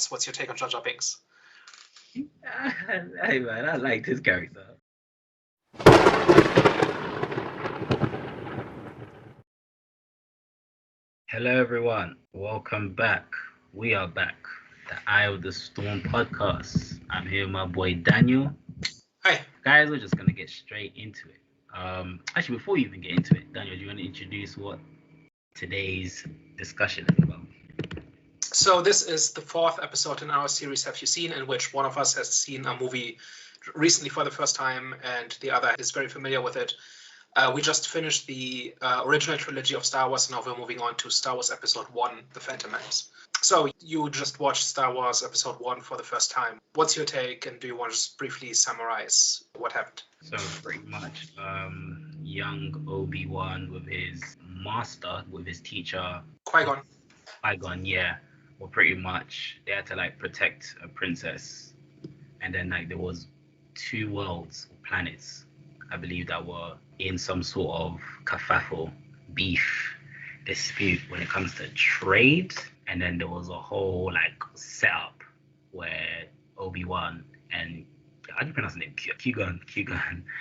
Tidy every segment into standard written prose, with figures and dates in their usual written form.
What's your take on Jar Jar Binks? Hey man, I liked his character. Hello everyone, welcome back. We are back. The Eye of the Storm podcast. I'm here with my boy Daniel. Hi. Guys, we're just gonna get straight into it. Actually, before we even get into it, Daniel, do you want to introduce what today's discussion is about? So this is the fourth episode in our series Have You Seen, in which one of us has seen a movie recently for the first time and the other is very familiar with it. We just finished the original trilogy of Star Wars, and now we're moving on to Star Wars Episode 1, The Phantom Menace. So you just watched Star Wars Episode 1 for the first time. What's your take, and do you want to just briefly summarize what happened? So pretty much young Obi-Wan with his master, with his teacher Qui-Gon, yeah. Well, pretty much they had to like protect a princess, and then like there was two worlds or planets, I believe, that were in some sort of kerfuffle, beef, dispute when it comes to trade. And then there was a whole like setup where Obi-Wan and how do you pronounce the name? Qui-Gon.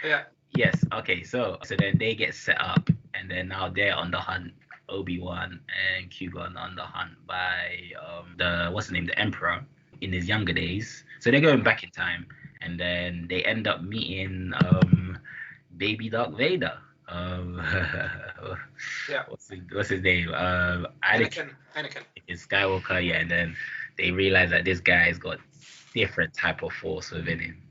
Yeah. Yes. Okay. So then they get set up, and then now they're on the hunt. Obi-Wan and Qui-Gon on the hunt by the Emperor in his younger days. So they're going back in time, and then they end up meeting baby Darth Vader. Yeah. What's his name? Anakin. It's Skywalker, yeah. And then they realize that this guy's got different type of force within him.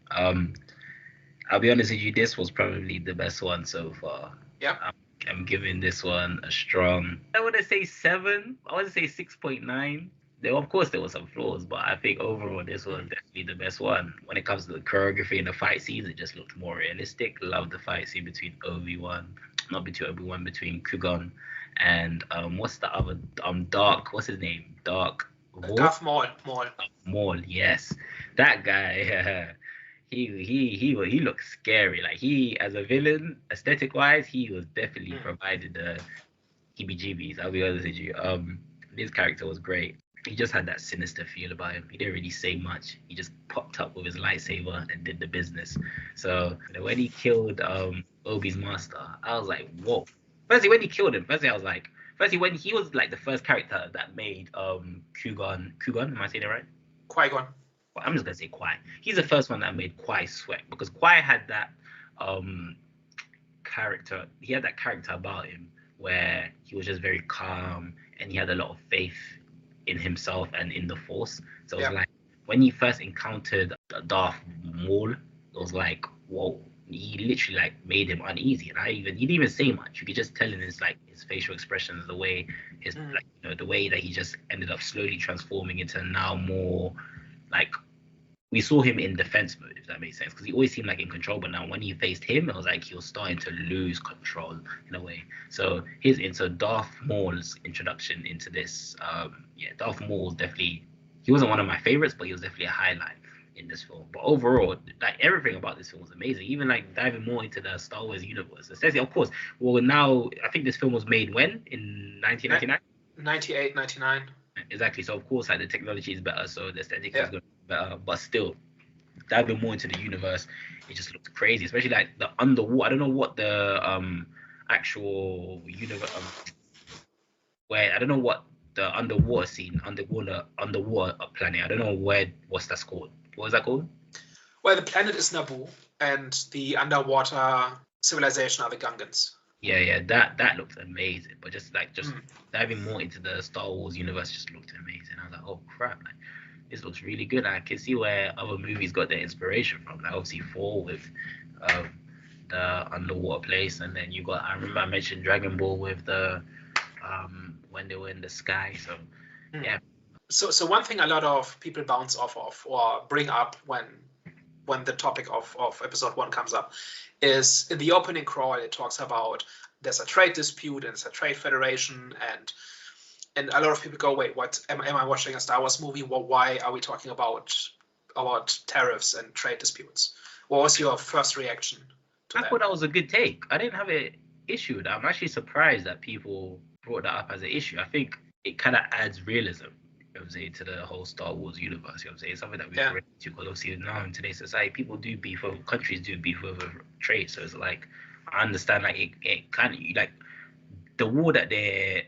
I'll be honest with you, this was probably the best one so far. Yeah. I'm giving this one a strong, I wouldn't say 7, I would say 6.9. Of course there were some flaws, but I think overall this was definitely the best one. When it comes to the choreography and the fight scenes, it just looked more realistic. Love the fight scene between between Qui-Gon and what's the other Dark, what's his name? Darth Maul, yes. That guy, he looks scary. Like he, as a villain, aesthetic wise, he was definitely provided the heebie-jeebies. I'll be honest with you. His character was great. He just had that sinister feel about him. He didn't really say much. He just popped up with his lightsaber and did the business. So when he killed Obi's master, I was like, whoa. Firstly, when he killed him, when he was like the first character that made Qui-Gon, am I saying it right? Qui-Gon. I'm just gonna say Qui. He's the first one that made Qui sweat, because Qui had that character. He had that character about him where he was just very calm and he had a lot of faith in himself and in the Force. So it was like when he first encountered Darth Maul, it was like, whoa. He literally like made him uneasy, and he didn't even say much. You could just tell in his facial expressions, the way the way that he just ended up slowly transforming into now more like, we saw him in defense mode, if that makes sense, because he always seemed like in control, but now when he faced him, it was like he was starting to lose control in a way. So Darth Maul's introduction into this, Darth Maul he wasn't one of my favorites, but he was definitely a highlight in this film. But overall, like everything about this film was amazing. Even like diving more into the Star Wars universe, especially, of course. Well, now I think this film was made when, in 1999, 98, 99. Exactly. So of course, like the technology is better, so the aesthetic is good. But still, diving more into the universe, it just looked crazy, especially like the underwater. I don't know what the actual universe where I don't know what the underwater scene, underwater planet. I don't know what's that called. What is that called? Well, the planet is Naboo, and the underwater civilization are the Gungans. Yeah, that looked amazing. But just diving more into the Star Wars universe just looked amazing. I was like, oh crap, like, this looks really good. I can see where other movies got their inspiration from. Like obviously 4 with the underwater place, and then I remember I mentioned Dragon Ball with the when they were in the sky. So yeah. So one thing a lot of people bounce off of or bring up when the topic of episode 1 comes up is in the opening crawl, it talks about there's a trade dispute and it's a trade federation, and a lot of people go, wait, what? Am I watching a Star Wars movie? Well, why are we talking about tariffs and trade disputes? What was your first reaction to that? I thought that was a good take. I didn't have an issue with that. I'm actually surprised that people brought that up as an issue. I think it kind of adds realism know what I'm saying, to the whole Star Wars universe. You know what I'm saying? It's something that we can relate to, because obviously now in today's society, people do beef over, countries do beef over trade. So it's like, I understand, like it kind of, like, the war that they're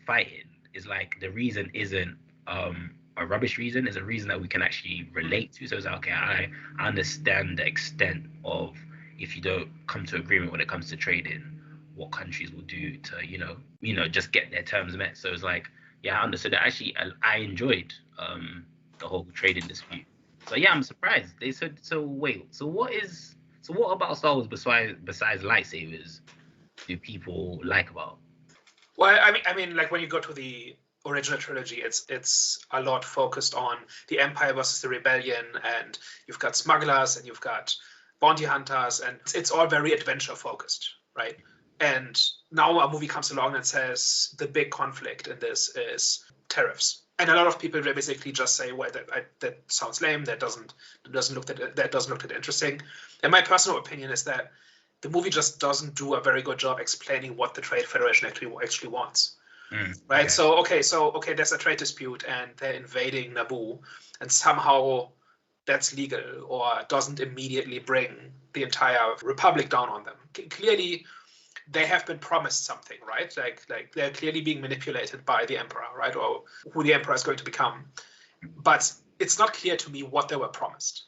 fighting is like, the reason isn't a rubbish reason, is a reason that we can actually relate to. So it's like, okay, I understand the extent of, if you don't come to agreement when it comes to trading, what countries will do to, just get their terms met. So it's like, yeah, I understood that. Actually, I enjoyed the whole trading dispute. So yeah, I'm surprised. They said, so wait, so what about Star Wars besides lightsabers do people like about? Well, I mean, like when you go to the original trilogy, it's a lot focused on the Empire versus the Rebellion, and you've got smugglers and you've got bounty hunters, and it's all very adventure focused, right? And now a movie comes along and says the big conflict in this is tariffs, and a lot of people basically just say, well, that sounds lame. That doesn't look that interesting. And my personal opinion is that the movie just doesn't do a very good job explaining what the Trade Federation actually wants. Right? Okay. So there's a trade dispute and they're invading Naboo, and somehow that's legal or doesn't immediately bring the entire Republic down on them. Clearly, they have been promised something, right? Like they're clearly being manipulated by the Emperor, right? Or who the Emperor is going to become. But it's not clear to me what they were promised,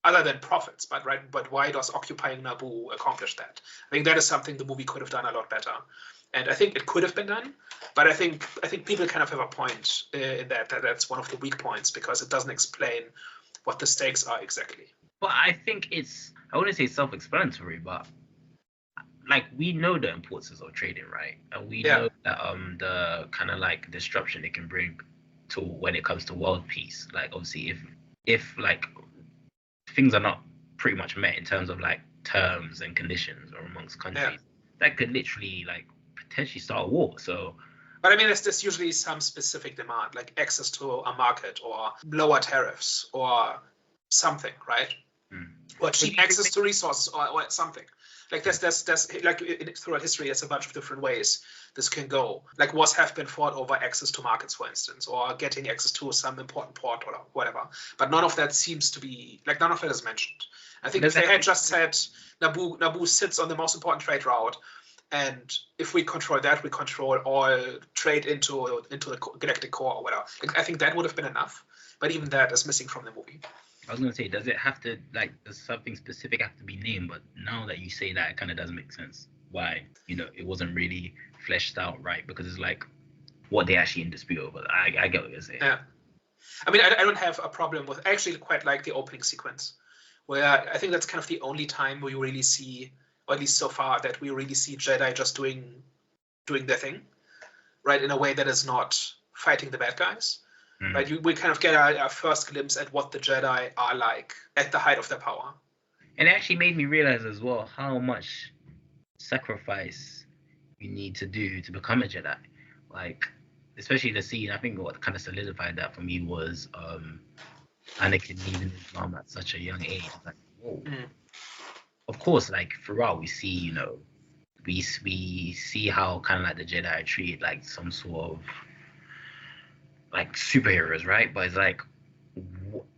other than profits. But why does occupying Naboo accomplish that? I think that is something the movie could have done a lot better, and I think it could have been done. But I think people kind of have a point in that's one of the weak points, because it doesn't explain what the stakes are exactly. Well, I think I wouldn't say self-explanatory, but like, we know the importance of trading, right? And we know that the kind of like disruption it can bring to when it comes to world peace. Like, obviously, if like things are not pretty much met in terms of like terms and conditions or amongst countries, that could literally like potentially start a war. So, but I mean, there's usually some specific demand, like access to a market or lower tariffs or something, right? Or cheap access to resources or something. Like there's like throughout history, there's a bunch of different ways this can go. Like wars have been fought over access to markets, for instance, or getting access to some important port or whatever. But none of that seems to be, like, none of that is mentioned. I think if they had just said Naboo sits on the most important trade route, and if we control that, we control all trade into the galactic core or whatever. I think that would have been enough. But even that is missing from the movie. I was gonna say, does it have to, like, does something specific have to be named? But now that you say that, it kind of does make sense why, it wasn't really fleshed out, right? Because it's like what they actually in dispute over. I get what you're saying. Yeah. I mean, I don't have a problem with, I actually quite like the opening sequence, where I think that's kind of the only time we really see, or at least so far, that we really see Jedi just doing their thing, right? In a way that is not fighting the bad guys. Right, we kind of get our first glimpse at what the Jedi are like at the height of their power. And it actually made me realize as well how much sacrifice you need to do to become a Jedi. Like, especially the scene, I think what kind of solidified that for me was Anakin leaving his mom at such a young age. Like, whoa. Of course, like, throughout we see, we see how kind of like the Jedi are treated like some sort of like superheroes, right? But it's like,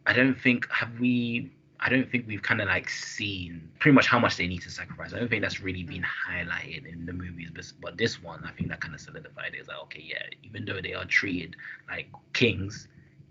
I don't think we've kind of like seen pretty much how much they need to sacrifice. I don't think that's really been highlighted in the movies, but this one, I think that kind of solidified it. It's like, okay, yeah, even though they are treated like kings,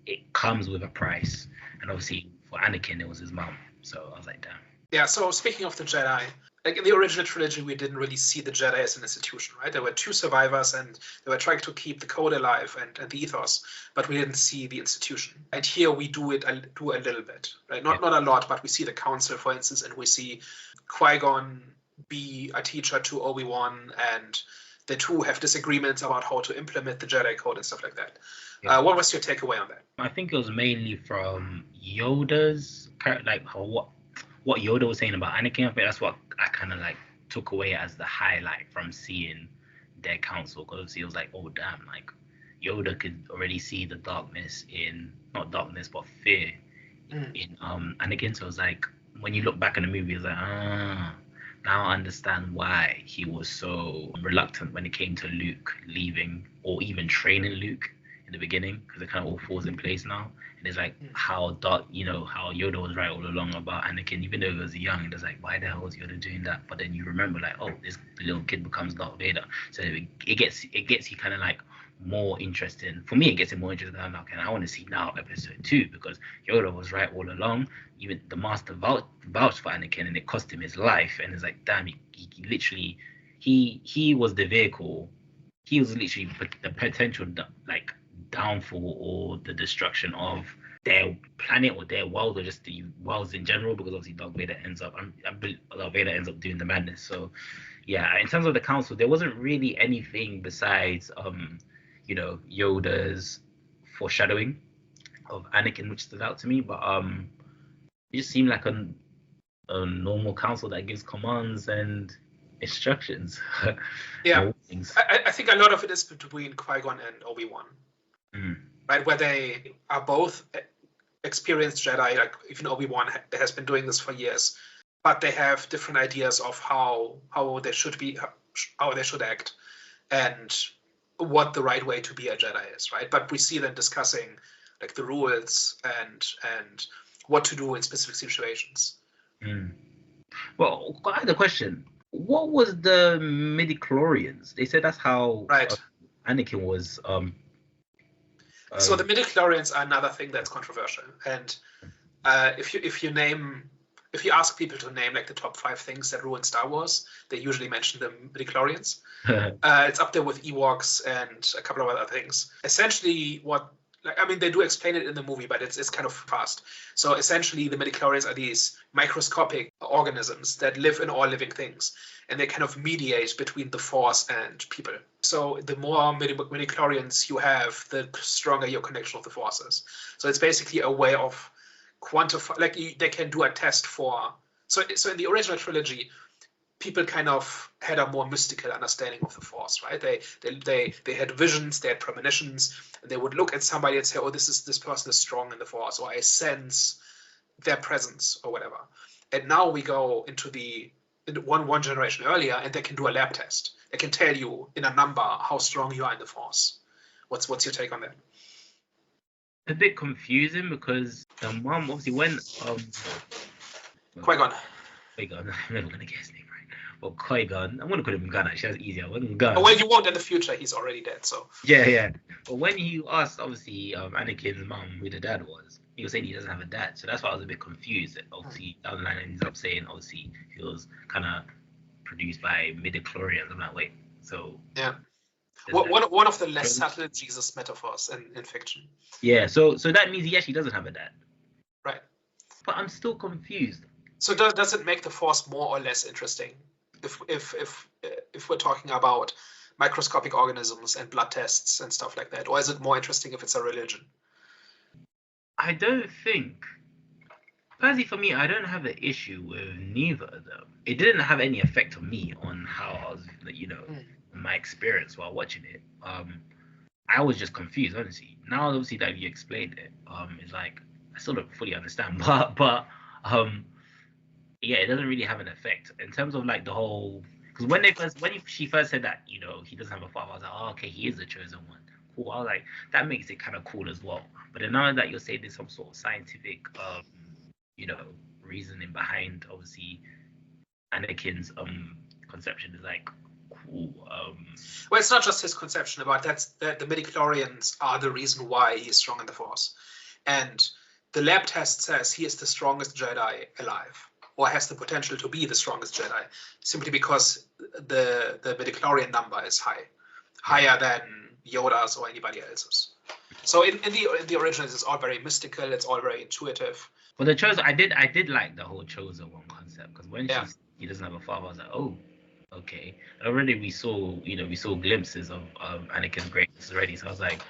it comes with a price. And obviously for Anakin, it was his mom. So I was like, damn. Yeah, so speaking of the Jedi, like in the original trilogy, we didn't really see the Jedi as an institution, right? There were two survivors, and they were trying to keep the code alive and the ethos, but we didn't see the institution. And here we do a little bit, right? Not a lot, but we see the council, for instance, and we see Qui-Gon be a teacher to Obi-Wan, and the two have disagreements about how to implement the Jedi code and stuff like that. Yeah. What was your takeaway on that? I think it was mainly from Yoda's, like what Yoda was saying about Anakin. I think that's what I kind of like took away as the highlight from seeing their council, because it was like, oh damn, like Yoda could already see the darkness in, not darkness but fear in Anakin. So it was like, when you look back in the movie, it's like, now I understand why he was so reluctant when it came to Luke leaving or even training Luke in the beginning, because it kind of all falls in place now. And it's like how Dark, how Yoda was right all along about Anakin, even though he was young. And it's like, why the hell was Yoda doing that? But then you remember, like, oh, this little kid becomes Darth Vader. So it gets you kind of like more interested. For me, it gets it more interested. I'm like, I want to see now episode 2, because Yoda was right all along. Even the Master vouched for Anakin, and it cost him his life. And it's like, damn, he literally, he was the vehicle. He was literally the potential like downfall or the destruction of their planet or their world, or just the worlds in general, because obviously Darth Vader ends up doing the madness. So yeah, in terms of the council, there wasn't really anything besides Yoda's foreshadowing of Anakin, which stood out to me. But it just seemed like a normal council that gives commands and instructions. Yeah, I think a lot of it is between Qui-Gon and Obi-Wan, right? Where they are both experienced Jedi. Like even Obi-Wan has been doing this for years, but they have different ideas of how they should be, how they should act, and what the right way to be a Jedi is, right? But we see them discussing like the rules and what to do in specific situations. Well, I had a question. What was the midichlorians? They said that's how Anakin was. So the midichlorians are another thing that's controversial, and if you ask people to name like the top 5 things that ruined Star Wars, they usually mention the midichlorians. It's up there with Ewoks and a couple of other things. Essentially, they do explain it in the movie, but it's kind of fast. So essentially, the midichlorians are these microscopic organisms that live in all living things, and they kind of mediate between the Force and people. So the more midichlorians you have, the stronger your connection with the Force is. So it's basically a way of quantify. They can do a test for. So in the original trilogy, people kind of had a more mystical understanding of the Force, right? They had visions, they had premonitions, and they would look at somebody and say, "Oh, this person is strong in the Force," or "I sense their presence," or whatever. And now we go into one generation earlier, and they can do a lab test. They can tell you in a number how strong you are in the Force. What's your take on that? A bit confusing, because the mom obviously when Qui-Gon. I'm never gonna get his name right. Well, Qui-Gon, I'm gonna call him Gun. Actually, that's easier. Gun. Oh, well, you won't in the future. He's already dead. So yeah. But when you asked, obviously, Anakin's mom who the dad was, he was saying he doesn't have a dad. So that's why I was a bit confused. Obviously, down the line, ends up saying obviously he was kind of produced by midichlorians. I'm like, wait, so yeah. One of the less subtle Jesus metaphors in fiction. Yeah, so that means he actually doesn't have a dad. Right. But I'm still confused. So does it make the Force more or less interesting if we're talking about microscopic organisms and blood tests and stuff like that, or is it more interesting if it's a religion? I don't think. Personally, for me, I don't have an issue with neither of them. It didn't have any effect on me on how I was, my experience while watching it. I was just confused, honestly. Now, obviously, that you explained it, it's like I still don't fully understand, but yeah, it doesn't really have an effect in terms of like the whole. Because when she first said that he doesn't have a father, I was like, oh, okay, he is the chosen one. Cool. I was like, that makes it kind of cool as well. But then now that you're saying there's some sort of scientific, reasoning behind obviously Anakin's conception is like cool. Well, it's not just his conception about that the midichlorians are the reason why he's strong in the Force, and the lab test says he is the strongest Jedi alive, or has the potential to be the strongest Jedi, simply because the midichlorian number is higher than Yoda's or anybody else's. So in the originals, it's all very mystical. It's all very intuitive. Well, the chosen, I did like the whole chosen one concept, because when he doesn't have a father, I was like, oh, okay. And already we saw glimpses of Anakin's greatness already, so I was like,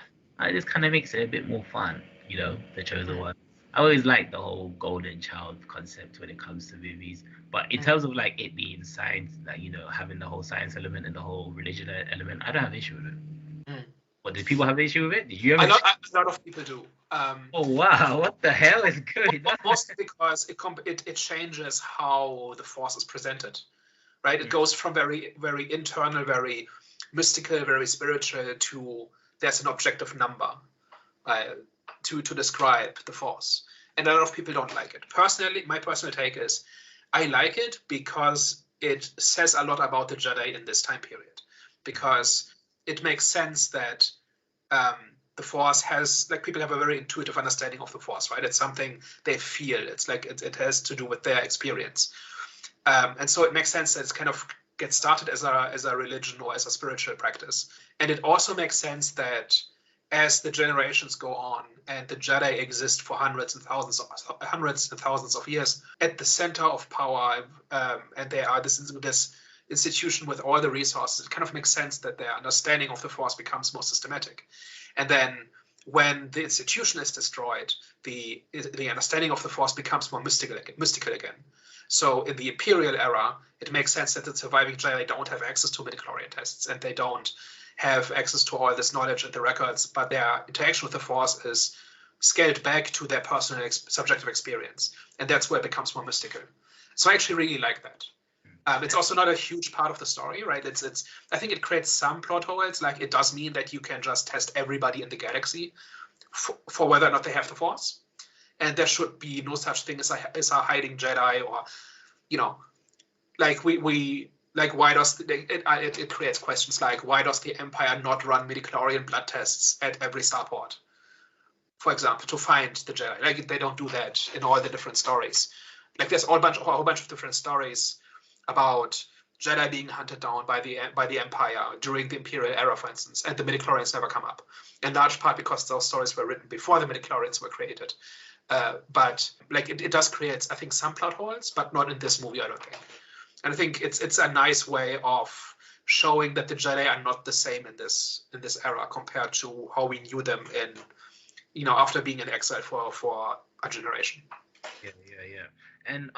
this kind of makes it a bit more fun, the chosen one. I always like the whole golden child concept when it comes to movies, but in terms of like it being science, like having the whole science element and the whole religion element, I don't have an issue with it. But did people have an issue with it? Did you ever? A lot of people do. Oh wow! What the hell is good? Mostly because it changes how the Force is presented, right? It goes from very very internal, very mystical, very spiritual to there's an objective number to describe the Force. And a lot of people don't like it. Personally, my personal take is I like it because it says a lot about the Jedi in this time period. Because it makes sense that the Force has, like, people have a very intuitive understanding of the Force, right? It's something they feel. It's like it has to do with their experience. And so it makes sense that it's kind of gets started as a religion or as a spiritual practice. And it also makes sense that as the generations go on and the Jedi exist for hundreds and thousands of years at the center of power, and they are this institution with all the resources, it kind of makes sense that their understanding of the Force becomes more systematic. And then when the institution is destroyed, the understanding of the Force becomes more mystical again. So in the Imperial era, it makes sense that the surviving Jedi don't have access to midichlorian tests, and they don't have access to all this knowledge and the records, but their interaction with the Force is scaled back to their personal subjective experience. And that's where it becomes more mystical. So I actually really like that. It's also not a huge part of the story, right? I think it creates some plot holes. Like, it does mean that you can just test everybody in the galaxy for whether or not they have the Force. And there should be no such thing as a hiding Jedi, or, like why does it creates questions like, why does the Empire not run midichlorian blood tests at every starport, for example, to find the Jedi? Like, they don't do that in all the different stories. Like, there's a whole bunch of different stories about Jedi being hunted down by the Empire during the Imperial era, for instance, and the midichlorians never come up. In large part because those stories were written before the midichlorians were created. But like, it does create, I think, some plot holes, but not in this movie, I don't think. And I think it's a nice way of showing that the Jedi are not the same in this era compared to how we knew them in, after being in exile for a generation. Yeah. And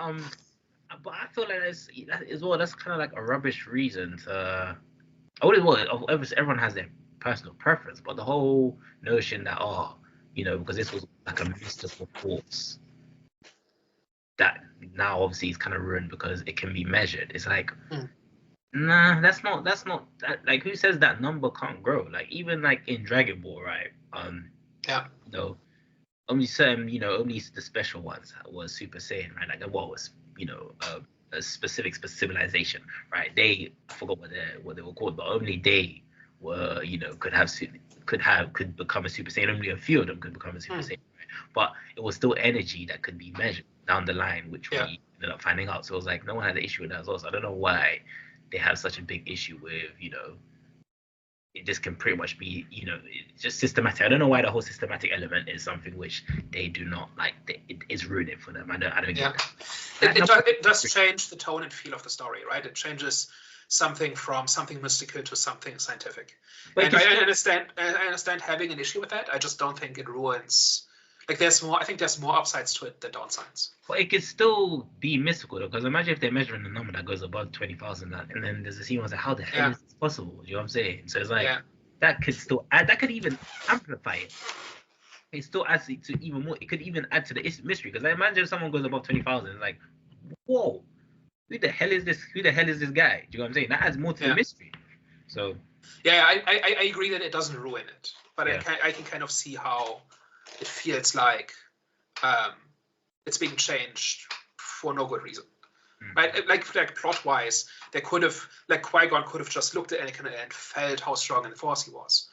but I feel like that's kind of like a rubbish reason to. Obviously everyone has their personal preference, but the whole notion that because this was like a mystical Force that now obviously is kind of ruined because it can be measured. It's like, nah, that's not that, like, who says that number can't grow? Like, even like in Dragon Ball, right? Only certain, only the special ones was Super Saiyan, right? Like, what was, a specific civilization, right? I forgot what they were called, but only they were, could become a Super Saiyan. Only a few of them could become a Super Saiyan, right? But it was still energy that could be measured down the line, which we ended up finding out. So it was like, no one had an issue with that as well. So I don't know why they have such a big issue with, it just can pretty much be, it's just systematic. I don't know why the whole systematic element is something which they do not like. It is ruining for them. I don't get it. It does change the tone and feel of the story, right? It changes something from something mystical to something scientific. And I understand having an issue with that. I just don't think it ruins. Like, I think there's more upsides to it than downsides. But it could still be mystical, though, because imagine if they're measuring a number that goes above 20,000, and then there's a scene where it's like, how the hell is this possible? You know what I'm saying? So it's like, that could still add, that could even amplify it. It still adds to even more. It could even add to the mystery, because I imagine if someone goes above 20,000, it's like, whoa, who the hell is this? Who the hell is this guy? Do you know what I'm saying? That adds more to the mystery. So. Yeah, I agree that it doesn't ruin it, but I can kind of see how it feels like it's being changed for no good reason, right? Like plot-wise, they could have, like, Qui-Gon could have just looked at Anakin and felt how strong in the Force he was,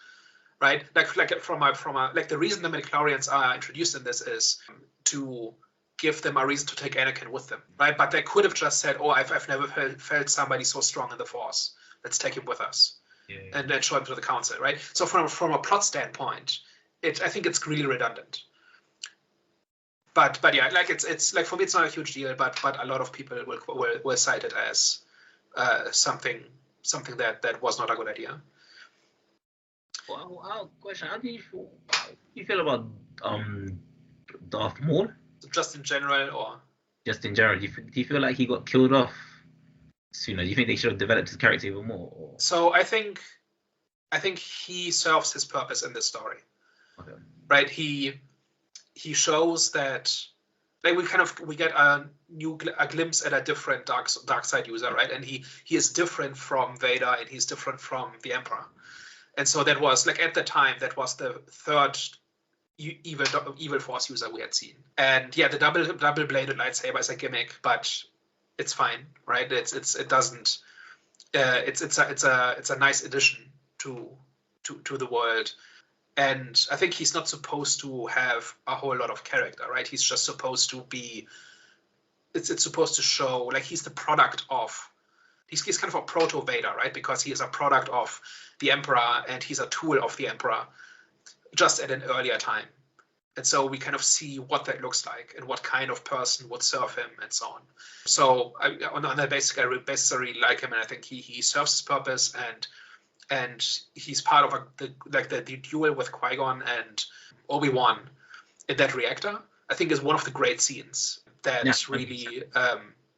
right? Like from a the reason the midichlorians are introduced in this is to give them a reason to take Anakin with them, right? But they could have just said, "Oh, I've never felt somebody so strong in the Force. Let's take him with us," and then show him to the council, right? So from a plot standpoint, I think it's really redundant. But yeah, like, it's like, for me, it's not a huge deal, but a lot of people will cite it as something that was not a good idea. Well, question: how do you feel about Darth Maul? Just in general, or just in general? Do you feel like he got killed off sooner? Do you think they should have developed his character even more? Or? So I think he serves his purpose in this story. Okay. Right, he shows that, like, we get a glimpse at a different dark side user, right? And he is different from Vader, and he's different from the Emperor. And so that was like at the time that was the third evil Force user we had seen. And yeah, the double bladed lightsaber is a gimmick, but it's fine, right? It's a nice addition to the world. And I think he's not supposed to have a whole lot of character, right? He's just supposed to be. It's supposed to show like he's the product of. He's kind of a proto Vader, right? Because he is a product of the Emperor and he's a tool of the Emperor, just at an earlier time. And so we kind of see what that looks like and what kind of person would serve him and so on. So on that basis, I really like him, and I think he serves his purpose, and he's part of the duel with Qui-Gon and Obi-Wan in that reactor. I think is one of the great scenes that really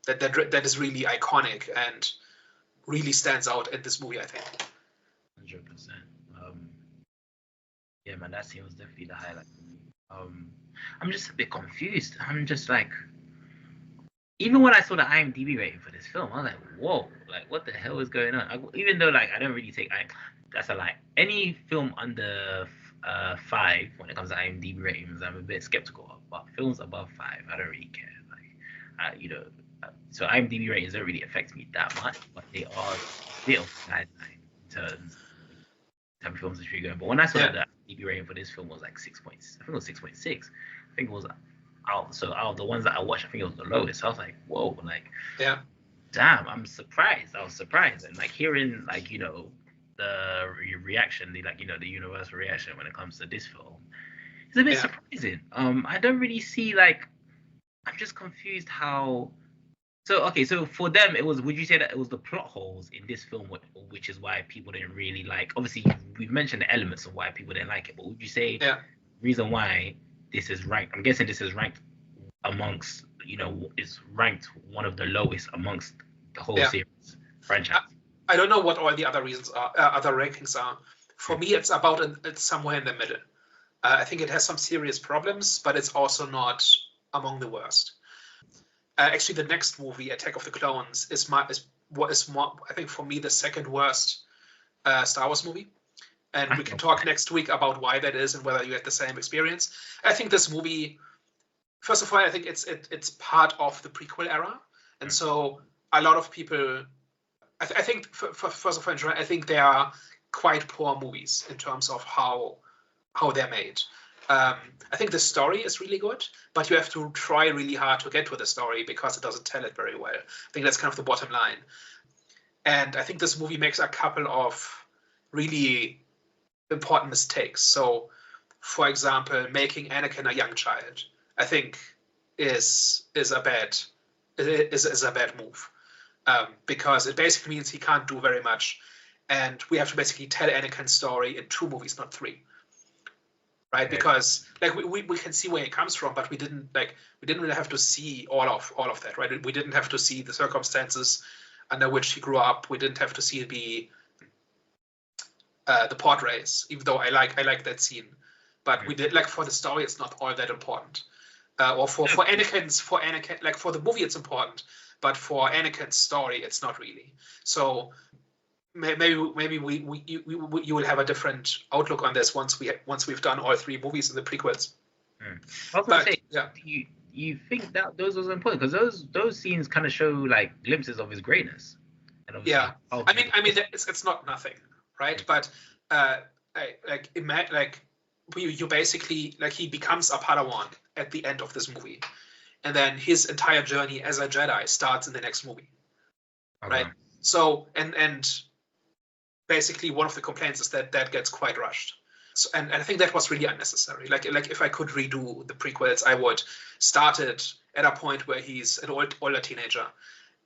that is really iconic and really stands out in this movie, I think. 100%. Yeah, man, that scene was definitely the highlight. I'm just a bit confused. I'm just like, even when I saw the IMDb rating for this film, I was like, whoa, like what the hell is going on? Even though like I don't really take, that's a lie. Any film under 5 when it comes to IMDb ratings, I'm a bit skeptical of. But films above 5, I don't really care. Like, so IMDb ratings don't really affect me that much, but they are a bit of a guideline in terms of type of films that you're going. But when I saw that the IMDb rating for this film was like 6 points, I think it was 6.6. I think it was out of the ones that I watched, I think it was the lowest. So I was like, whoa, like, damn, I'm surprised. I was surprised, and like hearing like the reaction, the universal reaction when it comes to this film, it's a bit surprising. I don't really see like, I'm just confused how. So for them, it was. Would you say that it was the plot holes in this film, which is why people didn't really like? Obviously, we've mentioned the elements of why people didn't like it, but would you say reason why this is ranked? I'm guessing this is ranked amongst, is ranked one of the lowest amongst the whole series franchise. I don't know what all the other reasons are, other rankings are. For me, it's somewhere in the middle. I think it has some serious problems, but it's also not among the worst. Actually, the next movie, Attack of the Clones, is more, I think, for me, the second worst Star Wars movie. And we can talk next week about why that is and whether you had the same experience. I think this movie, first of all, I think it's part of the prequel era. And so a lot of people, I think, first of all, I think they are quite poor movies in terms of how they're made. I think the story is really good, but you have to try really hard to get to the story because it doesn't tell it very well. I think that's kind of the bottom line. And I think this movie makes a couple of really important mistakes. So, for example, making Anakin a young child, I think, is a bad move, because it basically means he can't do very much, and we have to basically tell Anakin's story in 2 movies, not 3. Right, because like we can see where he comes from, but we didn't really have to see all of that, right? We didn't have to see the circumstances under which he grew up. We didn't have to see the pod race, even though I like that scene. But we did, like, for the story, it's not all that important. Or for Anakin, like for the movie, it's important, but for Anakin's story, it's not really. So maybe you will have a different outlook on this once we've done all 3 movies in the prequels. I was gonna say, do you think that those was important, because those scenes kind of show like glimpses of his greatness? And I mean, it's not nothing, right? But you basically, like, he becomes a Padawan at the end of this movie, and then his entire journey as a Jedi starts in the next movie, right? So and basically one of the complaints is that gets quite rushed. So, and I think that was really unnecessary. Like if I could redo the prequels, I would start it at a point where he's an older teenager,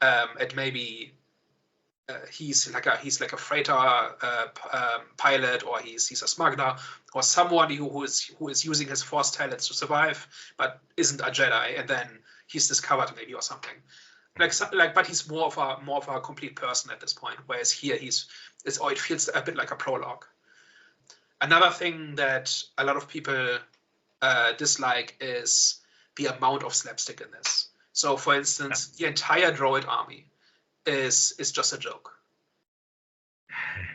and maybe he's like a freighter pilot, or he's a smuggler, or someone who is using his Force talents to survive, but isn't a Jedi, and then he's discovered maybe or something. But he's more of a complete person at this point. Whereas here it feels a bit like a prologue. Another thing that a lot of people dislike is the amount of slapstick in this. So, for instance, the entire droid army is just a joke.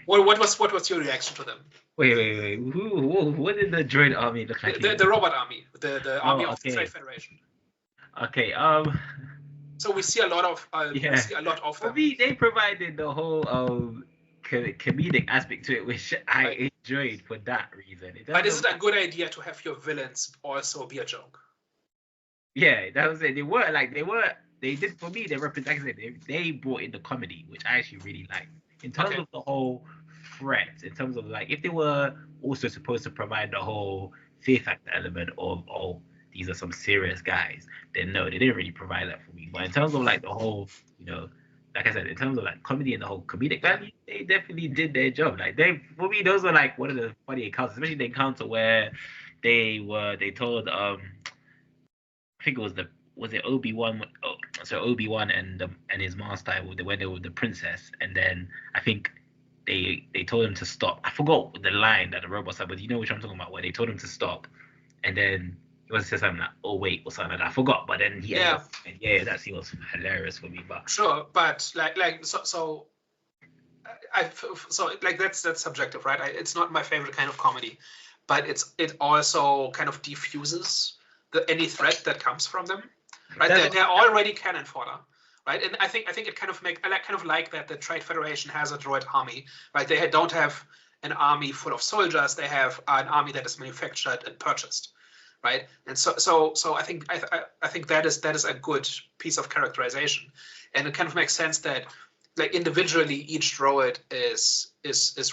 What was your reaction to them? Wait. What did the droid army look like? The robot army, the army of the Trade Federation. Okay. So we see a lot of For them. me, they provided the whole comedic aspect to it, which I enjoyed for that reason. But is it a good idea to have your villains also be a joke? Yeah, that was it. They did for me. They represented. They brought in the comedy, which I actually really liked. In terms of the whole threat, in terms of like if they were also supposed to provide the whole fear factor element of these are some serious guys, then no, they didn't really provide that for me. But in terms of like the whole, like I said, in terms of like comedy and the whole comedic value, they definitely did their job. Like for me, those were like one of the funny encounters, especially the encounter where they told I think it was it Obi-Wan? So Obi-Wan and his master when they were with the princess, and then I think they told him to stop. I forgot the line that the robot said, but you know which I'm talking about, where they told him to stop, and then he was saying something like, "Oh wait," or something like that. I forgot, but then that scene was hilarious for me. But sure, but so that's subjective, right? It's not my favorite kind of comedy, but it also kind of diffuses any threat that comes from them. Right, they're already cannon fodder, right? And I think it kind of like that the Trade Federation has a droid army, right? They don't have an army full of soldiers; they have an army that is manufactured and purchased, right? And so I think that is a good piece of characterization, and it kind of makes sense that like individually each droid is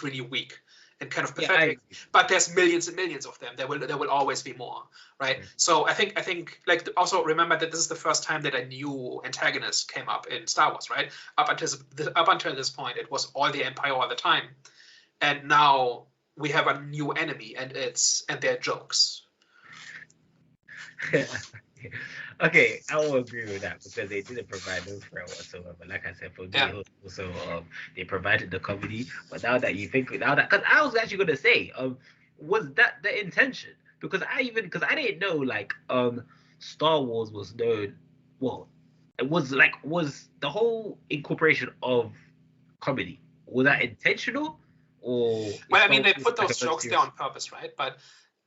really weak and kind of pathetic, but there's millions and millions of them. There will always be more, right? So I think like also remember that this is the first time that a new antagonist came up in Star Wars, right? Up until this point, it was all the Empire all the time, and now we have a new enemy, and they're jokes. Okay, I will agree with that because they didn't provide no threat whatsoever. Like I said, for me, also they provided the comedy. But now that you think, because I was actually gonna say, was that the intention? Because I didn't know like Star Wars was known. Well, it was the whole incorporation of comedy, was that intentional or? Well, I mean, they put those jokes there on purpose, right? But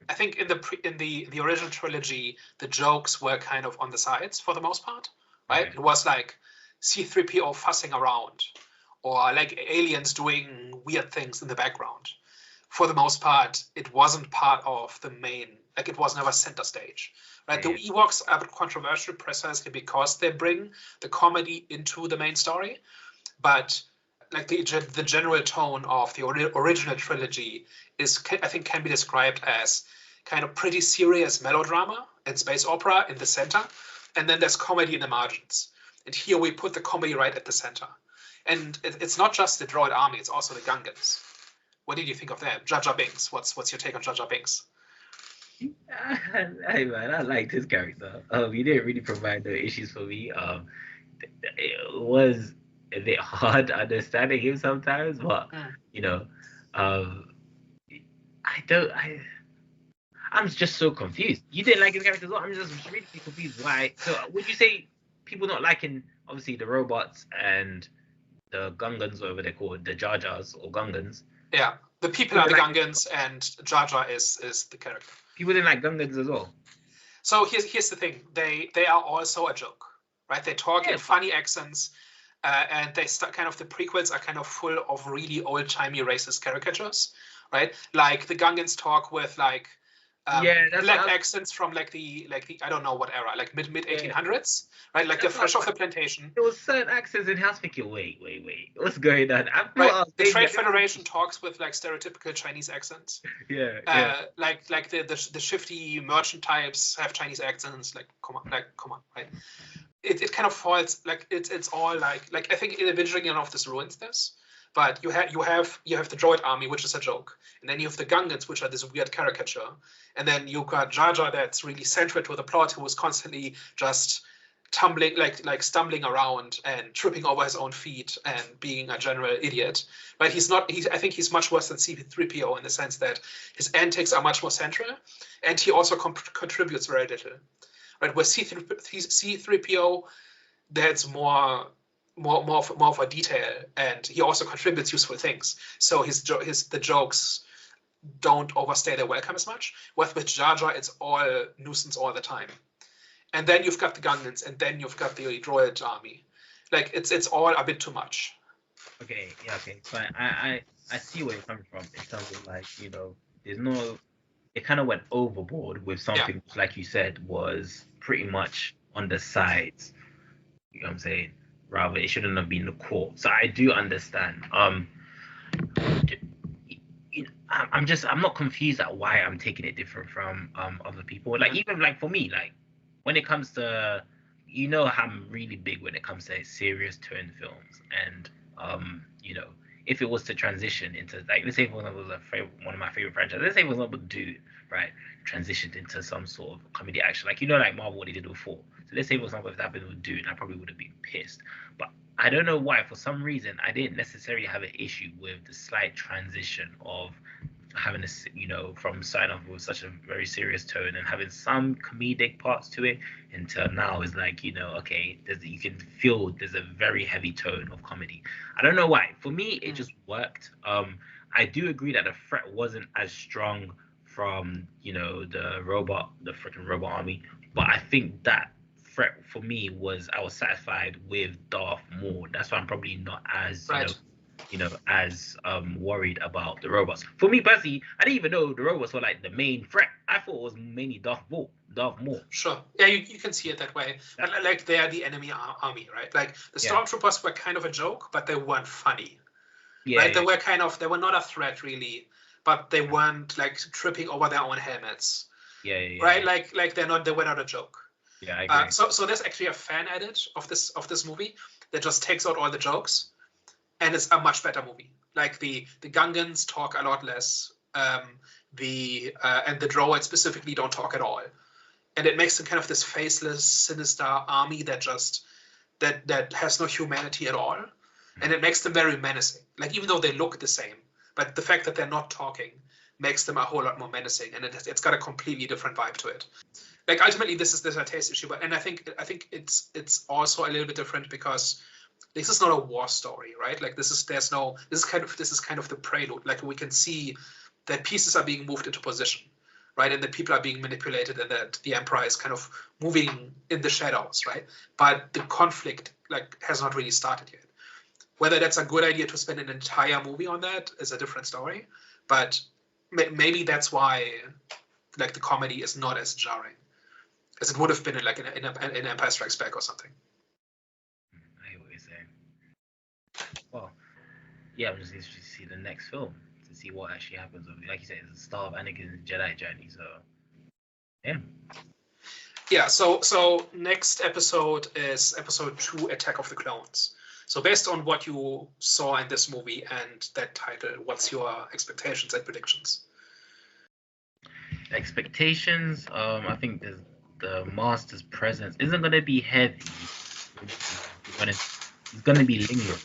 I think in the original trilogy, the jokes were kind of on the sides for the most part, right? It was like C-3PO fussing around, or like aliens doing weird things in the background. For the most part, it wasn't part of the main, like it was never center stage, right? The Ewoks are controversial precisely because they bring the comedy into the main story, but like the general tone of the original trilogy I think can be described as kind of pretty serious melodrama and space opera in the center, and then there's comedy in the margins. And here we put the comedy right at the center. And it's not just the droid army; it's also the Gungans. What did you think of them? Jar Jar Binks. What's your take on Jar Jar Binks? Hey man, I liked his character. He didn't really provide no issues for me. It was a bit hard understanding him sometimes, but I'm just so confused. You didn't like his character as well? I'm just really confused why. So would you say people not liking obviously the robots and the Gungans, whatever they're called, the Jar Jars or Gungans? Yeah, the people are the Gungans and Jar Jar is the character. People didn't like Gungans as well. So here's the thing. They are also a joke, right? They talk in funny accents. And the prequels are kind of full of really old-timey racist caricatures, right? Like the Gungans talk with like black accents from like the I don't know what era, like mid 1800s, right? Like they're fresh off the plantation. There was certain accents in house thinking, wait, what's going on? The Trade Federation talks with like stereotypical Chinese accents. Like the shifty merchant types have Chinese accents. Like come on, right? It kind of falls like it's all like I think individually enough this ruins this, but you have the droid army, which is a joke, and then you have the Gungans, which are this weird caricature, and then you got Jar Jar that's really central to the plot, who was constantly just tumbling like stumbling around and tripping over his own feet and being a general idiot. But I think he's much worse than C-3PO in the sense that his antics are much more central, and he also contributes very little. Right, with C-3PO, that's more more of a detail, and he also contributes useful things. So the jokes don't overstay their welcome as much. With Jar Jar, it's all nuisance all the time. And then you've got the Gungans, and then you've got the droid army. Like it's all a bit too much. Okay, yeah, okay. So I see where you're coming from in terms of like, there's no, it kind of went overboard with something which, like you said, was pretty much on the sides. You know what I'm saying? Rather, it shouldn't have been the core. So I do understand. I'm not confused at why I'm taking it different from other people. Like even like for me, like when it comes to, I'm really big when it comes to serious tone films, and if it was to transition into, like, let's say for example one of my favorite franchises, let's say for example Dune, right, transitioned into some sort of comedy action, like like Marvel, what they did before. So let's say for example if that happened with Dune, I probably would have been pissed. But I don't know why, for some reason, I didn't necessarily have an issue with the slight transition of having from starting off with such a very serious tone and having some comedic parts to it, until now is like, okay, you can feel there's a very heavy tone of comedy. I don't know why. For me, it just worked. I do agree that the threat wasn't as strong from, the freaking robot army, but I think that threat for me was, I was satisfied with Darth Maul. That's why I'm probably not as as worried about the robots. For me personally, I didn't even know the robots were like the main threat. I thought it was mainly Darth Maul. Sure. Yeah, you can see it that way. But like they are the enemy army, right? Like the stormtroopers were kind of a joke, but they weren't funny. Yeah, right? They were not a threat really, but they weren't like tripping over their own helmets. Yeah. Right? Like they were not a joke. Yeah, I agree. So there's actually a fan edit of this movie that just takes out all the jokes, and it's a much better movie. Like the Gungans talk a lot less. And the droids specifically don't talk at all, and it makes them kind of this faceless, sinister army that has no humanity at all, and it makes them very menacing. Like even though they look the same, but the fact that they're not talking makes them a whole lot more menacing, and it's got a completely different vibe to it. Like ultimately, this is a taste issue, and I think it's also a little bit different because this is not a war story, right? Like this is kind of the prelude. Like we can see that pieces are being moved into position, right? And that people are being manipulated, and that the Emperor is kind of moving in the shadows, right? But the conflict has not really started yet. Whether that's a good idea to spend an entire movie on that is a different story, but maybe that's why the comedy is not as jarring as it would have been in Empire Strikes Back or something. I hear what you're saying. Well, yeah, I'm just interested to see the next film, to see what actually happens. Like you said, it's the start of Anakin's Jedi journey, so yeah. Yeah, so next episode is episode 2, Attack of the Clones. So based on what you saw in this movie and that title, what's your expectations and predictions? Expectations, I think the Master's presence isn't going to be heavy. He's going to be lingering.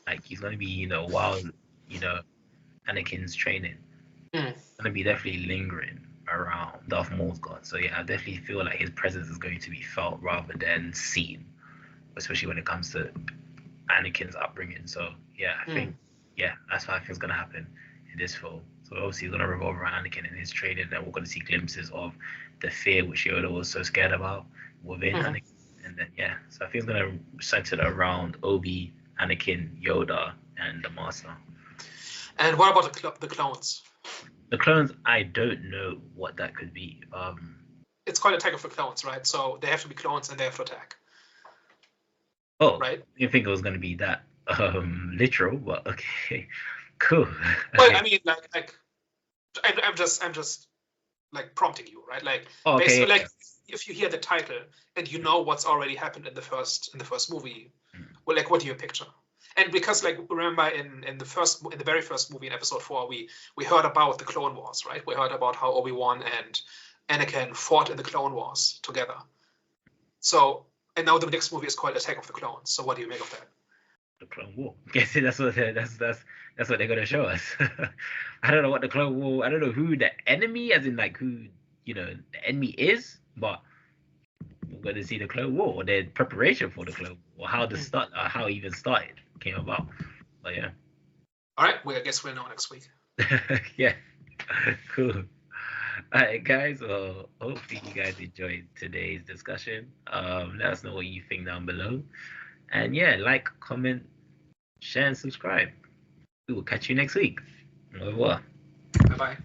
Like he's going to be, while, Anakin's training. It's going to be definitely lingering around Darth Maul's God. So yeah, I definitely feel like his presence is going to be felt rather than seen, especially when it comes to Anakin's upbringing. So yeah, I think that's what I think is going to happen in this film. So obviously it's going to revolve around Anakin and his training, and we're going to see glimpses of the fear which Yoda was so scared about within Anakin. And then so I think it's going to center around Obi, Anakin, Yoda, and the Master. And what about the clones? The clones, I don't know what that could be. It's called Attack of the Clones, right? So they have to be clones and they have to attack. Oh, right. I didn't think it was going to be that literal, but okay, cool. Well, I mean, I'm just like prompting you, right? Like, basically, like if you hear the title and you know what's already happened in the first movie, well, like, what do you picture? And because, like, remember in the very first movie in episode 4, we heard about the Clone Wars, right? We heard about how Obi-Wan and Anakin fought in the Clone Wars together. So, and now the next movie is called Attack of the Clones. So, what do you make of that? The Clone War. Guessing that's what they're gonna show us. I don't know what the Clone War. I don't know who the enemy, as in like who the enemy is, but we're going to see the Clone War, or their preparation for the Clone War, or how it even started, came about. But yeah. All right, I guess we'll know next week. Yeah, cool. All right, guys. Well, hopefully you guys enjoyed today's discussion. Let us know what you think down below, and yeah, like, comment, share, and subscribe. We will catch you next week. Au revoir. Bye bye.